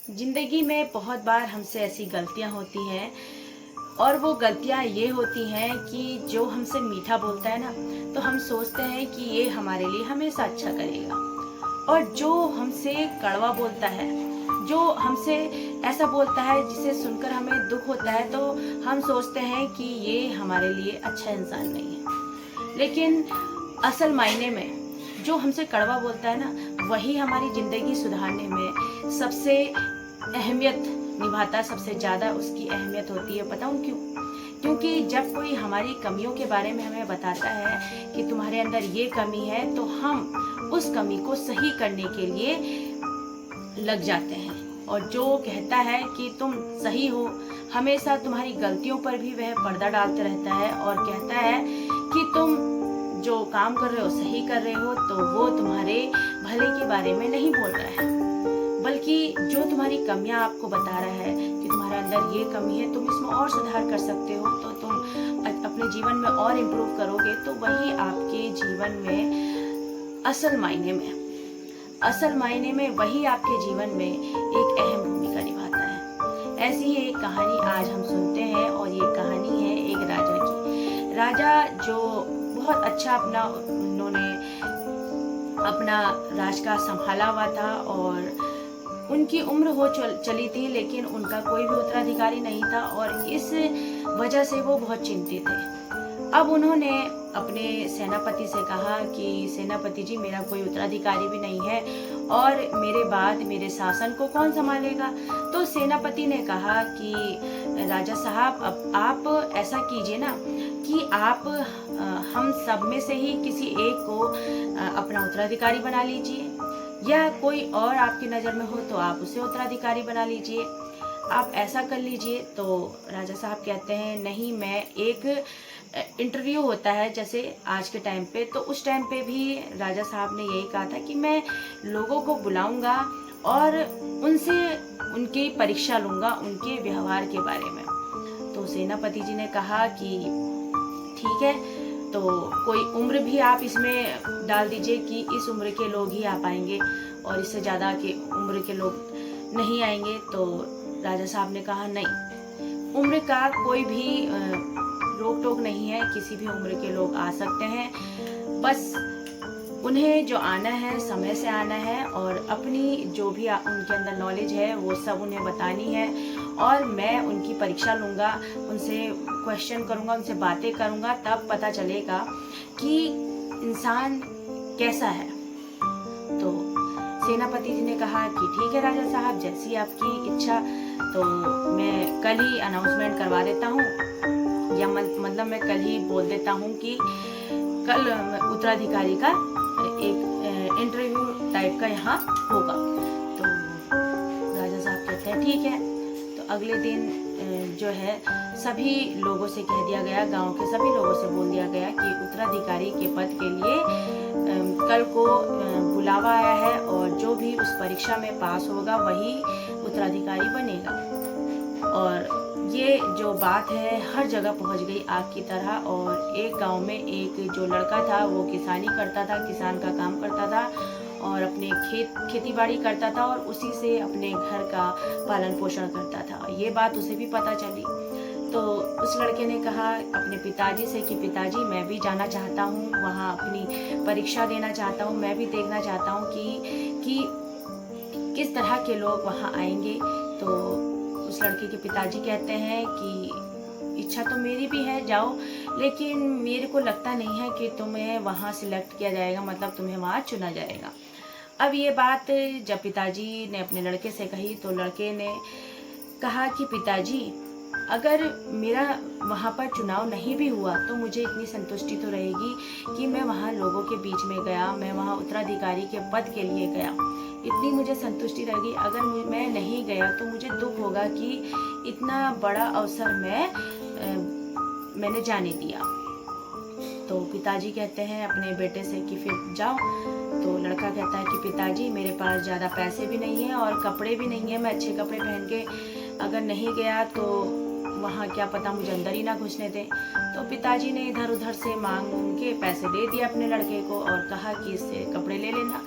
ज़िंदगी में बहुत बार हमसे ऐसी गलतियाँ होती हैं और वो गलतियाँ ये होती हैं कि जो हमसे मीठा बोलता है ना, तो हम सोचते हैं कि ये हमारे लिए हमेशा अच्छा करेगा। और जो हमसे कड़वा बोलता है, जो हमसे ऐसा बोलता है जिसे सुनकर हमें दुख होता है, तो हम सोचते हैं कि ये हमारे लिए अच्छा इंसान नहीं है। लेकिन असल मायने में जो हमसे कड़वा बोलता है ना, वही हमारी ज़िंदगी सुधारने में सबसे अहमियत निभाता है। सबसे ज़्यादा उसकी अहमियत होती है। बताऊँ क्यों? क्योंकि जब कोई हमारी कमियों के बारे में हमें बताता है कि तुम्हारे अंदर ये कमी है, तो हम उस कमी को सही करने के लिए लग जाते हैं। और जो कहता है कि तुम सही हो, हमेशा तुम्हारी गलतियों पर भी वह पर्दा डालते रहता है और कहता है कि तुम जो काम कर रहे हो सही कर रहे हो, तो वो तुम्हारे भले के बारे में नहीं बोल रहा है, बल्कि जो तुम्हारी कमियां आपको बता रहा है कि तुम्हारे अंदर ये कमी है, तुम इसमें और सुधार कर सकते हो, तो तुम अपने जीवन में और इम्प्रूव करोगे, तो वही आपके जीवन में असल मायने में वही आपके जीवन में एक अहम भूमिका निभाता है। ऐसी ही एक कहानी आज हम सुनते हैं और ये कहानी है एक राजा की। राजा जो बहुत अच्छा उन्होंने अपना राजकाज संभाला हुआ था और उनकी उम्र हो चली थी, लेकिन उनका कोई भी उत्तराधिकारी नहीं था और इस वजह से वो बहुत चिंतित थे। अब उन्होंने अपने सेनापति से कहा कि सेनापति जी, मेरा कोई उत्तराधिकारी भी नहीं है और मेरे बाद मेरे शासन को कौन संभालेगा? तो सेनापति ने कहा कि राजा साहब, अब आप ऐसा कीजिए ना कि आप हम सब में से ही किसी एक को अपना उत्तराधिकारी बना लीजिए, या कोई और आपकी नज़र में हो तो आप उसे उत्तराधिकारी बना लीजिए, आप ऐसा कर लीजिए। तो राजा साहब कहते हैं, नहीं, मैं एक इंटरव्यू होता है जैसे आज के टाइम पे, तो उस टाइम पे भी राजा साहब ने यही कहा था कि मैं लोगों को बुलाऊंगा और उनसे उनकी परीक्षा लूँगा उनके व्यवहार के बारे में। तो सेनापति जी ने कहा कि ठीक है, तो कोई उम्र भी आप इसमें डाल दीजिए कि इस उम्र के लोग ही आ पाएंगे और इससे ज़्यादा के उम्र के लोग नहीं आएंगे। तो राजा साहब ने कहा, नहीं, उम्र का कोई भी रोक टोक नहीं है, किसी भी उम्र के लोग आ सकते हैं, बस उन्हें जो आना है समय से आना है और अपनी जो भी उनके अंदर नॉलेज है वो सब उन्हें बतानी है और मैं उनकी परीक्षा लूँगा, उनसे क्वेश्चन करूँगा, उनसे बातें करूँगा, तब पता चलेगा कि इंसान कैसा है। तो सेनापति जी ने कहा कि ठीक है राजा साहब, जैसी आपकी इच्छा, तो मैं कल ही अनाउंसमेंट करवा देता हूँ, या मतलब मैं कल ही बोल देता हूँ कि कल उत्तराधिकारी का एक इंटरव्यू टाइप का यहाँ होगा। तो राजा साहब कहते हैं ठीक है। तो अगले दिन जो है सभी लोगों से कह दिया गया, गांव के सभी लोगों से बोल दिया गया कि उत्तराधिकारी के पद के लिए कल को बुलावा आया है और जो भी उस परीक्षा में पास होगा वही उत्तराधिकारी बनेगा। और ये जो बात है हर जगह पहुंच गई आग की तरह। और एक गांव में एक जो लड़का था वो किसानी करता था, किसान का काम करता था और अपने खेती बाड़ी करता था और उसी से अपने घर का पालन पोषण करता था। ये बात उसे भी पता चली। तो उस लड़के ने कहा अपने पिताजी से कि पिताजी, मैं भी जाना चाहता हूँ वहाँ, अपनी परीक्षा देना चाहता हूँ, मैं भी देखना चाहता हूँ कि किस तरह के लोग वहाँ आएंगे। तो उस लड़के के पिताजी कहते हैं कि इच्छा तो मेरी भी है, जाओ, लेकिन मेरे को लगता नहीं है कि तुम्हें वहाँ सिलेक्ट किया जाएगा, मतलब तुम्हें वहाँ चुना जाएगा। अब ये बात जब पिताजी ने अपने लड़के से कही तो लड़के ने कहा कि पिताजी, अगर मेरा वहाँ पर चुनाव नहीं भी हुआ तो मुझे इतनी संतुष्टि तो रहेगी कि मैं वहाँ लोगों के बीच में गया, मैं वहाँ उत्तराधिकारी के पद के लिए गया, इतनी मुझे संतुष्टि रहेगी। अगर मैं नहीं गया तो मुझे दुख होगा कि इतना बड़ा अवसर मैंने जाने दिया। तो पिताजी कहते हैं अपने बेटे से कि फिर जाओ। तो लड़का कहता है कि पिताजी, मेरे पास ज़्यादा पैसे भी नहीं है और कपड़े भी नहीं है, मैं अच्छे कपड़े पहन के अगर नहीं गया तो वहाँ क्या पता मुझे अंदर ही ना घुसने दें। तो पिताजी ने इधर उधर से मांग के पैसे दे दिए अपने लड़के को और कहा कि इससे कपड़े ले लेना।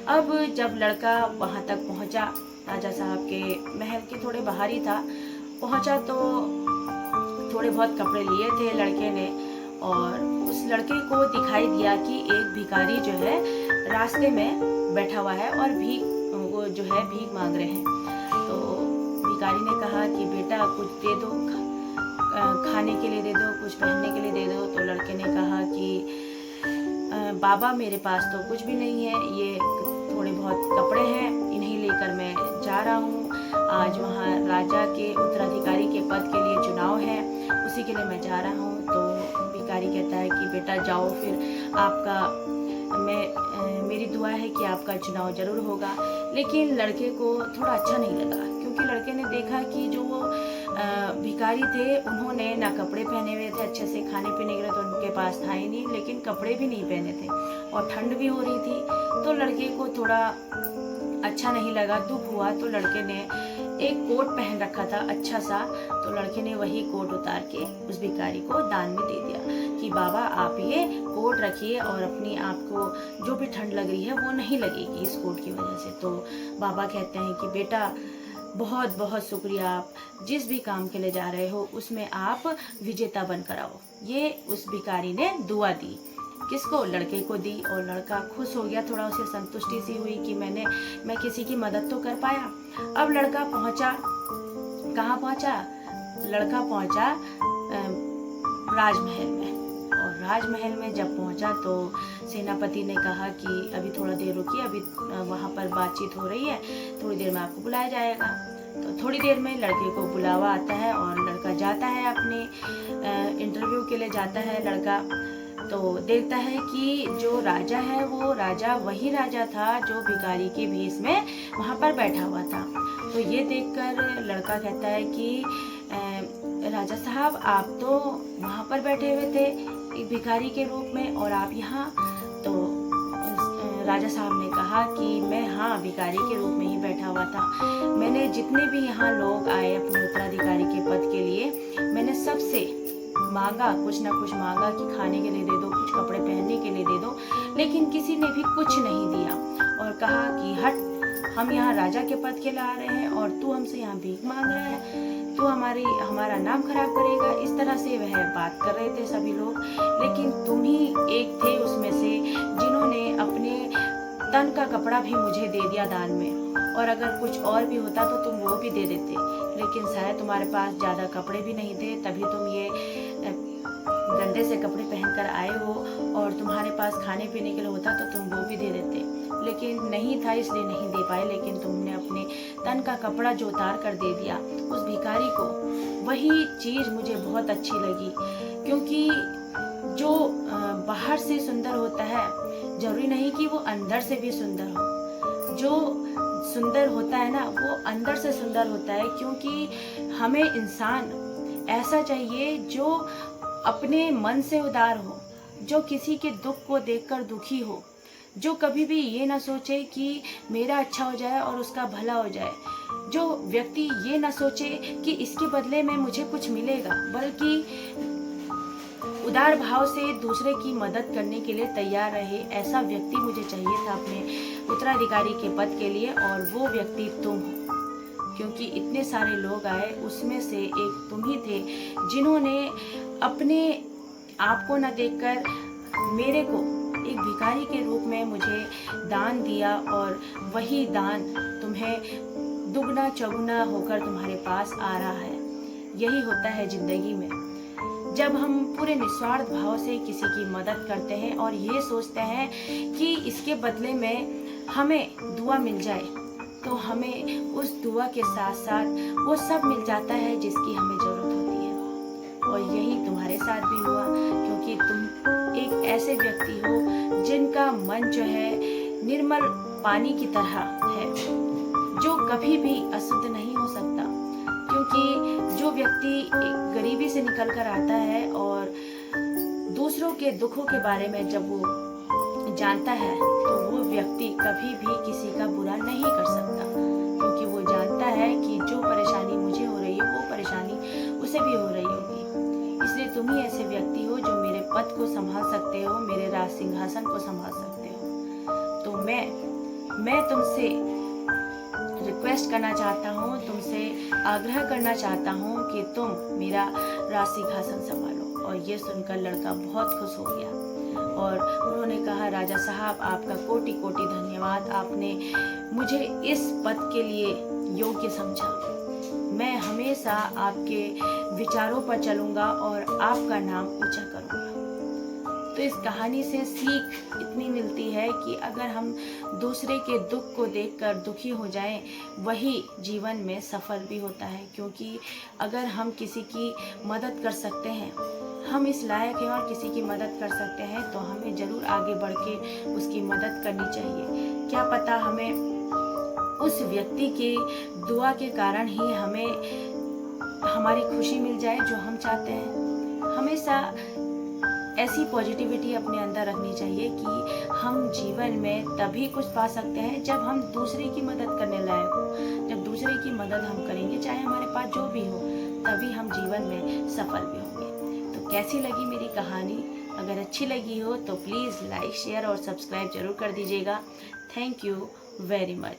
अब जब लड़का वहाँ तक पहुँचा राजा साहब के महल के थोड़े बाहर ही था। पहुंचा तो थोड़े बहुत कपड़े लिए थे लड़के ने, और उस लड़के को दिखाई दिया कि एक भिखारी जो है रास्ते में बैठा हुआ है और वो जो है भीख मांग रहे हैं। तो भिखारी ने कहा कि बेटा कुछ दे दो, खाने के लिए दे दो, कुछ पहनने के लिए दे दो। तो लड़के ने कहा कि बाबा मेरे पास तो कुछ भी नहीं है, ये थोड़े बहुत कपड़े हैं, इन्हीं लेकर मैं जा रहा हूँ। आज वहाँ राजा के उत्तराधिकारी के पद के लिए चुनाव है, उसी के लिए मैं जा रहा हूँ। तो भिखारी कहता है कि बेटा जाओ, फिर आपका मेरी दुआ है कि आपका चुनाव जरूर होगा। लेकिन लड़के को थोड़ा अच्छा नहीं लगा, क्योंकि लड़के ने देखा कि जो वो भिखारी थे उन्होंने ना कपड़े पहने हुए थे अच्छे से, खाने पीने के लिए तो उनके पास था ही नहीं, लेकिन कपड़े भी नहीं पहने थे और ठंड भी हो रही थी। तो लड़के को थोड़ा अच्छा नहीं लगा, दुख हुआ। तो लड़के ने एक कोट पहन रखा था अच्छा सा, तो लड़के ने वही कोट उतार के उस भिखारी को दान में दे दिया कि बाबा आप ये कोट रखिए और अपनी आपको जो भी ठंड लग रही है वो नहीं लगेगी इस कोट की वजह से। तो बाबा कहते हैं कि बेटा बहुत बहुत शुक्रिया, आप जिस भी काम के लिए जा रहे हो उसमें आप विजेता बनकर आओ। ये उस भिखारी ने दुआ दी, किसको? लड़के को दी। और लड़का खुश हो गया, थोड़ा उसे संतुष्टि सी हुई कि मैं किसी की मदद तो कर पाया। अब लड़का पहुंचा, कहाँ पहुंचा? लड़का पहुंचा राजमहल में। और राजमहल में जब पहुंचा तो सेनापति ने कहा कि अभी थोड़ा देर रुकिए, अभी वहाँ पर बातचीत हो रही है, थोड़ी देर में आपको बुलाया जाएगा। तो थोड़ी देर में लड़के को बुलावा आता है और लड़का जाता है अपने इंटरव्यू के लिए जाता है लड़का। तो देखता है कि जो राजा है वो राजा वही राजा था जो भिखारी के भेष में वहाँ पर बैठा हुआ था। तो ये देखकर लड़का कहता है कि राजा साहब आप तो वहाँ पर बैठे हुए थे एक भिखारी के रूप में और आप यहाँ। तो राजा साहब ने कहा कि मैं हाँ भिखारी के रूप में ही बैठा हुआ था। मैंने जितने भी यहाँ लोग आए अपने उत्तराधिकारी के पद के लिए, मैंने सबसे मांगा, कुछ ना कुछ मांगा कि खाने के लिए दे दो, कुछ कपड़े पहनने के लिए दे दो, लेकिन किसी ने भी कुछ नहीं दिया। और कहा कि हट, हम यहाँ राजा के पद के लिए आ रहे हैं और तू हमसे यहाँ भीख मांग रहा है, तू हमारा नाम खराब करेगा। इस तरह से वह बात कर रहे थे सभी लोग, लेकिन तुम ही एक थे उसमें से जिन्होंने अपने तन का कपड़ा भी मुझे दे दिया दान में, और अगर कुछ और भी होता तो तुम वो भी दे देते, लेकिन शायद तुम्हारे पास ज़्यादा कपड़े भी नहीं थे, तभी तुम ये गंदे से कपड़े पहनकर आए हो, और तुम्हारे पास खाने पीने के लिए होता तो तुम वो भी दे देते, लेकिन नहीं था इसलिए नहीं दे पाए। लेकिन तुमने अपने तन का कपड़ा जो उतार कर दे दिया उस भिखारी को, वही चीज़ मुझे बहुत अच्छी लगी। क्योंकि जो बाहर से सुंदर होता है जरूरी नहीं कि वो अंदर से भी सुंदर हो। जो सुंदर होता है ना वो अंदर से सुंदर होता है, क्योंकि हमें इंसान ऐसा चाहिए जो अपने मन से उदार हो, जो किसी के दुख को देखकर दुखी हो, जो कभी भी ये ना सोचे कि मेरा अच्छा हो जाए और उसका भला हो जाए, जो व्यक्ति ये ना सोचे कि इसके बदले में मुझे कुछ मिलेगा, बल्कि उदार भाव से दूसरे की मदद करने के लिए तैयार रहे। ऐसा व्यक्ति मुझे चाहिए था अपने उत्तराधिकारी के पद के लिए, और वो व्यक्ति तुम हो। क्योंकि इतने सारे लोग आए, उसमें से एक तुम ही थे जिन्होंने अपने आप को न देखकर मेरे को एक भिखारी के रूप में मुझे दान दिया, और वही दान तुम्हें दुगना चौगुना होकर तुम्हारे पास आ रहा है। यही होता है जिंदगी में, जब हम पूरे निस्वार्थ भाव से किसी की मदद करते हैं और ये सोचते हैं कि इसके बदले में हमें दुआ मिल जाए, तो हमें उस दुआ के साथ साथ वो सब मिल जाता है जिसकी हमें ज़रूरत होती है। और यही तुम्हारे साथ भी हुआ, क्योंकि तुम एक ऐसे व्यक्ति हो जिनका मन जो है निर्मल पानी की तरह है, जो कभी भी अशुद्ध नहीं हो सकता। क्योंकि जो व्यक्ति गरीबी से निकल कर आता है और दूसरों के दुखों के बारे में जब वो जानता है, तो वो व्यक्ति कभी भी किसी का बुरा नहीं कर सकता, क्योंकि वो जानता है कि जो परेशानी मुझे हो रही है वो परेशानी उसे भी हो रही होगी। इसलिए तुम ही ऐसे व्यक्ति हो जो मेरे पद को संभाल सकते हो, मेरे राज सिंहासन को संभाल सकते हो। तो मैं तुमसे रिक्वेस्ट करना चाहता हूँ, तुमसे आग्रह करना चाहता हूँ कि तुम मेरा राजसिंहासन संभालो। और ये सुनकर लड़का बहुत खुश हो गया और उन्होंने कहा, राजा साहब आपका कोटि कोटि धन्यवाद, आपने मुझे इस पद के लिए योग्य समझा। मैं हमेशा आपके विचारों पर चलूँगा और आपका नाम ऊंचा करूँगा। तो इस कहानी से सीख इतनी मिलती है कि अगर हम दूसरे के दुख को देखकर दुखी हो जाएं, वही जीवन में सफल भी होता है। क्योंकि अगर हम किसी की मदद कर सकते हैं, हम इस लायक हैं और किसी की मदद कर सकते हैं, तो हमें ज़रूर आगे बढ़ के उसकी मदद करनी चाहिए। क्या पता हमें उस व्यक्ति की दुआ के कारण ही हमें हमारी खुशी मिल जाए जो हम चाहते हैं। हमेशा ऐसी पॉजिटिविटी अपने अंदर रखनी चाहिए कि हम जीवन में तभी कुछ पा सकते हैं जब हम दूसरे की मदद करने लायक हो। जब दूसरे की मदद हम करेंगे, चाहे हमारे पास जो भी हो, तभी हम जीवन में सफल भी होंगे। तो कैसी लगी मेरी कहानी? अगर अच्छी लगी हो तो प्लीज़ लाइक, शेयर और सब्सक्राइब जरूर कर दीजिएगा। Thank you very much.